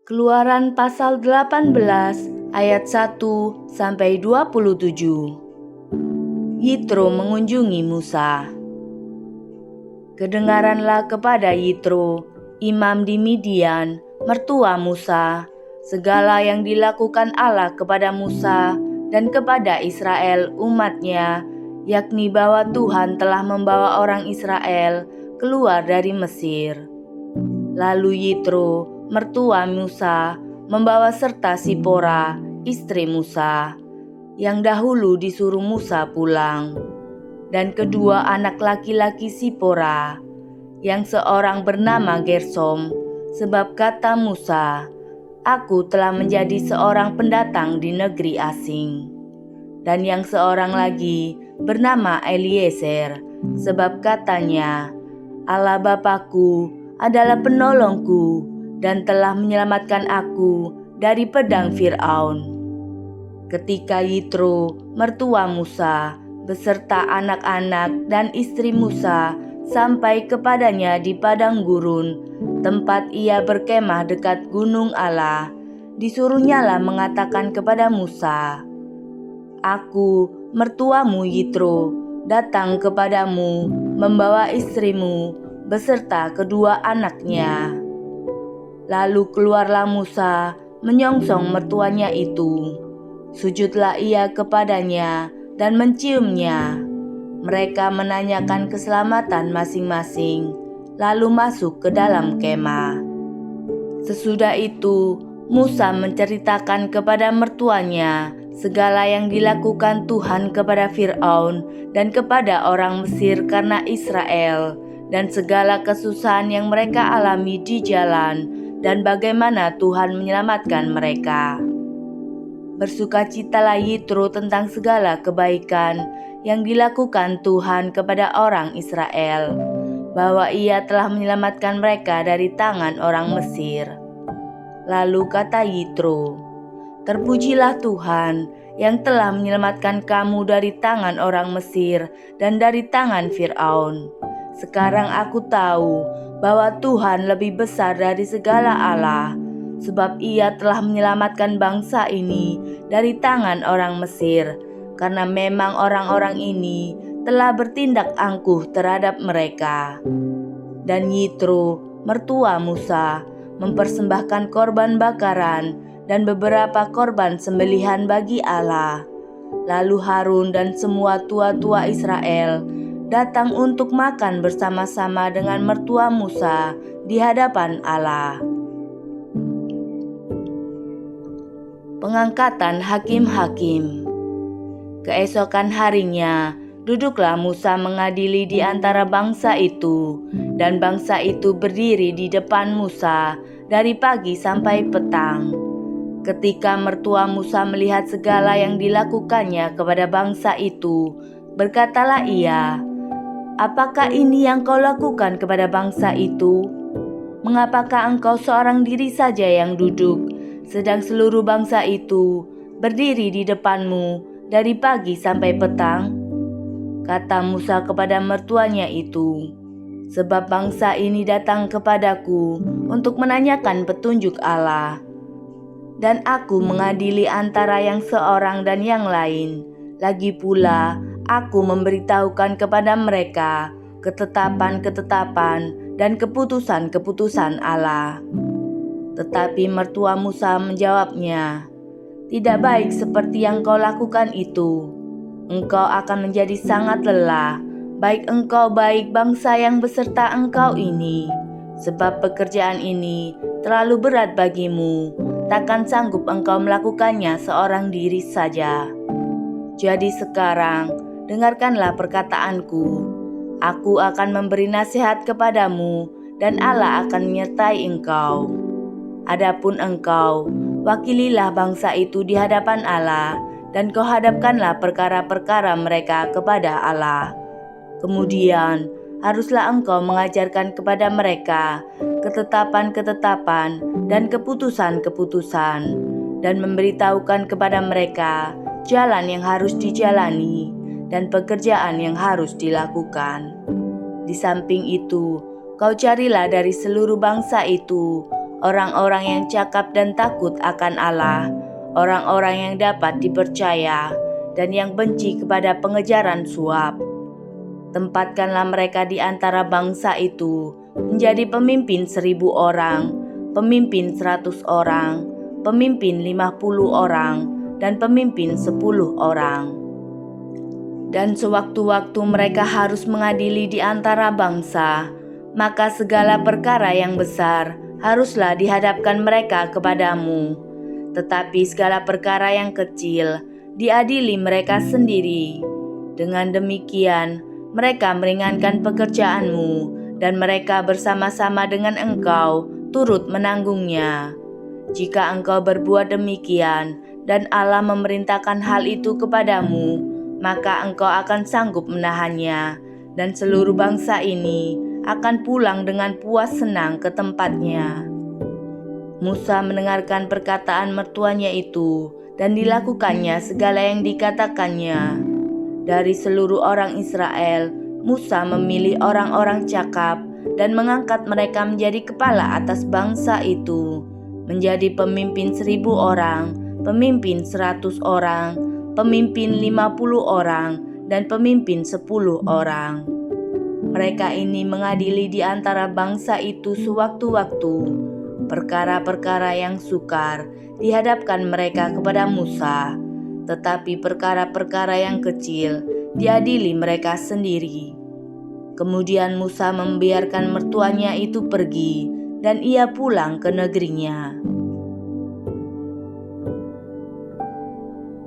Keluaran pasal 18 ayat 1 sampai 27. Yitro mengunjungi Musa. Kedengaranlah kepada Yitro, imam di Midian, mertua Musa, segala yang dilakukan Allah kepada Musa dan kepada Israel umatnya, yakni bahwa Tuhan telah membawa orang Israel keluar dari Mesir. Lalu Yitro, mertua Musa, membawa serta Sipora, istri Musa, yang dahulu disuruh Musa pulang, dan kedua anak laki-laki Sipora, yang seorang bernama Gersom, sebab kata Musa, "Aku telah menjadi seorang pendatang di negeri asing." Dan yang seorang lagi bernama Eliezer, sebab katanya, "Allah Bapakku adalah penolongku dan telah menyelamatkan aku dari pedang Fir'aun." Ketika Yitro, mertua Musa, beserta anak-anak dan istri Musa sampai kepadanya di padang gurun, tempat ia berkemah dekat gunung Allah, disuruhnyalah mengatakan kepada Musa, "Aku, mertuamu Yitro, datang kepadamu membawa istrimu beserta kedua anaknya." Lalu keluarlah Musa menyongsong mertuanya itu. Sujudlah ia kepadanya dan menciumnya. Mereka menanyakan keselamatan masing-masing, lalu masuk ke dalam kemah. Sesudah itu, Musa menceritakan kepada mertuanya segala yang dilakukan Tuhan kepada Fir'aun dan kepada orang Mesir karena Israel, dan segala kesusahan yang mereka alami di jalan, dan bagaimana Tuhan menyelamatkan mereka. Bersukacitalah Yitro tentang segala kebaikan yang dilakukan Tuhan kepada orang Israel, bahwa ia telah menyelamatkan mereka dari tangan orang Mesir. Lalu kata Yitro, "Terpujilah Tuhan yang telah menyelamatkan kamu dari tangan orang Mesir dan dari tangan Fir'aun. Sekarang aku tahu bahwa Tuhan lebih besar dari segala Allah, sebab ia telah menyelamatkan bangsa ini dari tangan orang Mesir, karena memang orang-orang ini telah bertindak angkuh terhadap mereka." Dan Yitro, mertua Musa, mempersembahkan korban bakaran dan beberapa korban sembelihan bagi Allah. Lalu Harun dan semua tua-tua Israel datang untuk makan bersama-sama dengan mertua Musa di hadapan Allah. Pengangkatan hakim-hakim. Keesokan harinya, duduklah Musa mengadili di antara bangsa itu, dan bangsa itu berdiri di depan Musa dari pagi sampai petang. Ketika mertua Musa melihat segala yang dilakukannya kepada bangsa itu, berkatalah ia, "Apakah ini yang kau lakukan kepada bangsa itu? Mengapakah engkau seorang diri saja yang duduk, sedang seluruh bangsa itu berdiri di depanmu dari pagi sampai petang?" Kata Musa kepada mertuanya itu, "Sebab bangsa ini datang kepadaku untuk menanyakan petunjuk Allah, dan aku mengadili antara yang seorang dan yang lain. Lagi pula, aku memberitahukan kepada mereka ketetapan-ketetapan dan keputusan-keputusan Allah." Tetapi mertua Musa menjawabnya, "Tidak baik seperti yang kau lakukan itu. Engkau akan menjadi sangat lelah, baik engkau baik bangsa yang beserta engkau ini. Sebab pekerjaan ini terlalu berat bagimu, takkan sanggup engkau melakukannya seorang diri saja. Jadi sekarang, dengarkanlah perkataanku. Aku akan memberi nasihat kepadamu, dan Allah akan menyertai engkau. Adapun engkau, wakililah bangsa itu di hadapan Allah, dan kau hadapkanlah perkara-perkara mereka kepada Allah. Kemudian, haruslah engkau mengajarkan kepada mereka ketetapan-ketetapan dan keputusan-keputusan, dan memberitahukan kepada mereka jalan yang harus dijalani dan pekerjaan yang harus dilakukan. Di samping itu, kau carilah dari seluruh bangsa itu orang-orang yang cakap dan takut akan Allah, orang-orang yang dapat dipercaya, dan yang benci kepada pengejaran suap. Tempatkanlah mereka di antara bangsa itu menjadi pemimpin 1.000 orang, pemimpin 100 orang, pemimpin 50 orang, dan pemimpin 10 orang. Dan sewaktu-waktu mereka harus mengadili di antara bangsa, maka segala perkara yang besar haruslah dihadapkan mereka kepadamu. Tetapi segala perkara yang kecil diadili mereka sendiri. Dengan demikian, mereka meringankan pekerjaanmu, dan mereka bersama-sama dengan engkau turut menanggungnya. Jika engkau berbuat demikian, dan Allah memerintahkan hal itu kepadamu, maka engkau akan sanggup menahannya, dan seluruh bangsa ini akan pulang dengan puas senang ke tempatnya. Musa mendengarkan perkataan mertuanya itu, dan dilakukannya segala yang dikatakannya. Dari seluruh orang Israel, Musa memilih orang-orang cakap dan mengangkat mereka menjadi kepala atas bangsa itu, menjadi pemimpin 1.000 orang, pemimpin 100 orang, pemimpin 50 orang, dan pemimpin 10 orang. Mereka ini mengadili di antara bangsa itu sewaktu-waktu. Perkara-perkara yang sukar dihadapkan mereka kepada Musa, tetapi perkara-perkara yang kecil diadili mereka sendiri. Kemudian Musa membiarkan mertuanya itu pergi, dan ia pulang ke negerinya.